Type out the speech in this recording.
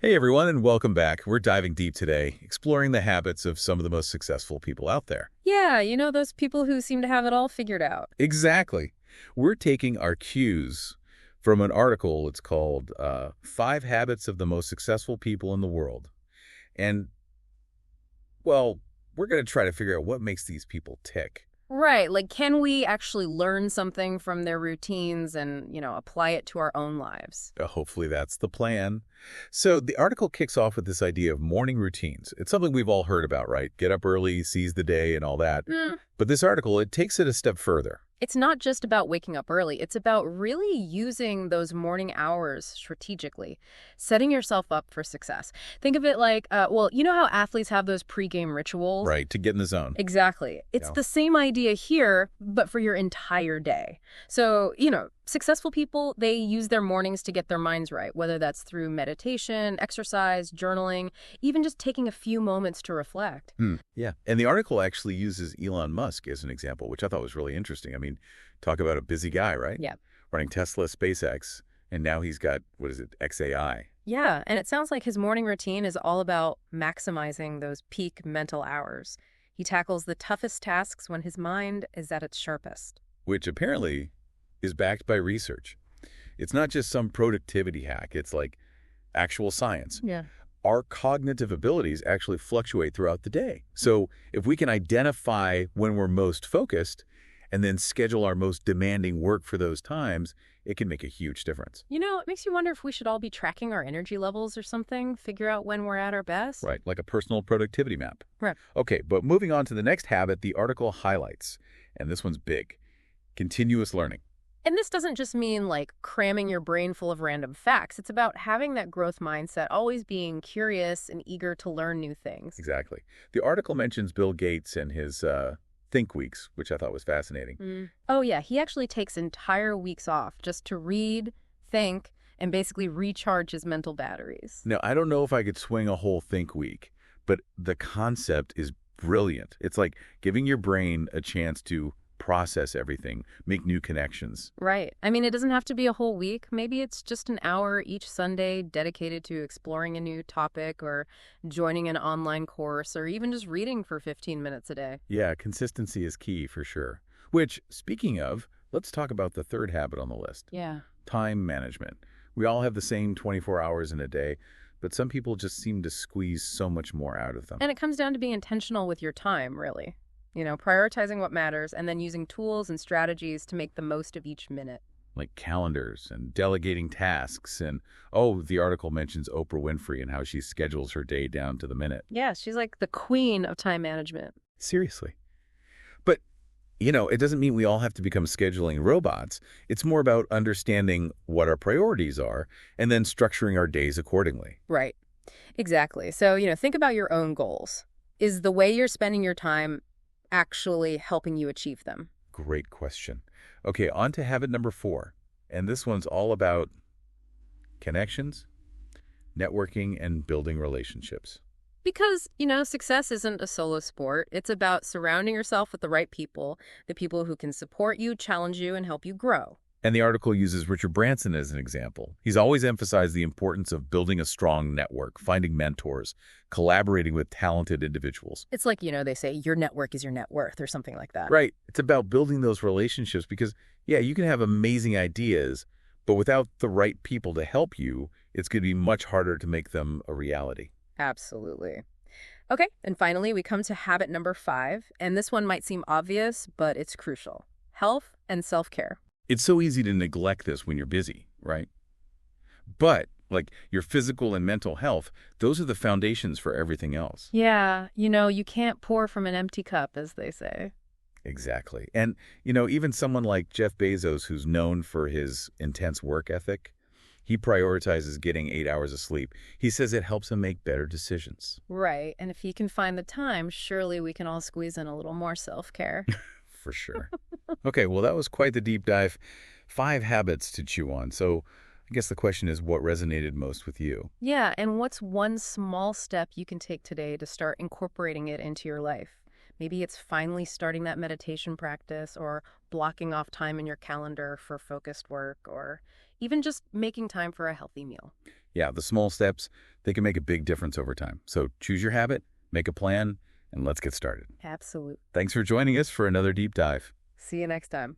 Hey everyone, and welcome back. We're diving deep today, exploring the habits of some of the most successful people out there. Yeah, those people who seem to have it all figured out. Exactly. We're taking our cues from an article. It's called Five Habits of the Most Successful People in the World. And, well, we're going to try to figure out what makes these people tick. Right, like can we actually learn something from their routines and, apply it to our own lives? Hopefully that's the plan. So the article kicks off with this idea of morning routines. It's something we've all heard about, right? Get up early, seize the day, and all that. But this article, it takes it a step further. It's not just about waking up early. It's about really using those morning hours strategically, setting yourself up for success. Think of it like, you know how athletes have those pregame rituals? Right, to get in the zone. Exactly. It's the same idea here, but for your entire day. So, successful people, they use their mornings to get their minds right, whether that's through meditation, exercise, journaling, even just taking a few moments to reflect. Yeah. And the article actually uses Elon Musk as an example, which I thought was really interesting. I mean, talk about a busy guy, right? Yeah. Running Tesla, SpaceX, and now he's got, what is it, XAI. Yeah, and it sounds like his morning routine is all about maximizing those peak mental hours. He tackles the toughest tasks when his mind is at its sharpest. Which apparently is backed by research. It's not just some productivity hack. It's like actual science. Yeah. Our cognitive abilities actually fluctuate throughout the day. So if we can identify when we're most focused and then schedule our most demanding work for those times, it can make a huge difference. It makes you wonder if we should all be tracking our energy levels or something, figure out when we're at our best. Right, like a personal productivity map. Right. Okay, but moving on to the next habit, the article highlights, and this one's big, continuous learning. And this doesn't just mean like cramming your brain full of random facts. It's about having that growth mindset, always being curious and eager to learn new things. Exactly. The article mentions Bill Gates and his Think Weeks, which I thought was fascinating. Oh, yeah. He actually takes entire weeks off just to read, think, and basically recharge his mental batteries. Now, I don't know if I could swing a whole Think Week, but the concept is brilliant. It's like giving your brain a chance to process everything, make new connections. Right. I mean, it doesn't have to be a whole week. Maybe it's just an hour each Sunday dedicated to exploring a new topic or joining an online course or even just reading for 15 minutes a day. Yeah, consistency is key for sure. Which, speaking of, let's talk about the third habit on the list. Yeah. Time management. We all have the same 24 hours in a day, but some people just seem to squeeze so much more out of them. And it comes down to being intentional with your time, really. Prioritizing what matters and then using tools and strategies to make the most of each minute. Like calendars and delegating tasks. And, the article mentions Oprah Winfrey and how she schedules her day down to the minute. Yeah, she's like the queen of time management. Seriously. But, it doesn't mean we all have to become scheduling robots. It's more about understanding what our priorities are and then structuring our days accordingly. Right. Exactly. So, think about your own goals. Is the way you're spending your time actually helping you achieve them? Great question. Okay, on to habit number 4. And this one's all about connections, networking, and building relationships. Because, success isn't a solo sport. It's about surrounding yourself with the right people, the people who can support you, challenge you, and help you grow. And the article uses Richard Branson as an example. He's always emphasized the importance of building a strong network, finding mentors, collaborating with talented individuals. It's like, they say your network is your net worth or something like that. Right. It's about building those relationships because, you can have amazing ideas, but without the right people to help you, it's going to be much harder to make them a reality. Absolutely. Okay, and finally, we come to habit number 5, and this one might seem obvious, but it's crucial. Health and self-care. It's so easy to neglect this when you're busy, right? But, like your physical and mental health, those are the foundations for everything else. Yeah, you can't pour from an empty cup, as they say. Exactly. And, even someone like Jeff Bezos, who's known for his intense work ethic, he prioritizes getting 8 hours of sleep. He says it helps him make better decisions. Right, and if he can find the time, surely we can all squeeze in a little more self-care. For sure. Okay, well, that was quite the deep dive. 5 habits to chew on. So I guess the question is, what resonated most with you? Yeah, and what's one small step you can take today to start incorporating it into your life? Maybe it's finally starting that meditation practice or blocking off time in your calendar for focused work or even just making time for a healthy meal. Yeah, the small steps, they can make a big difference over time. So choose your habit, make a plan, and let's get started. Absolutely. Thanks for joining us for another deep dive. See you next time.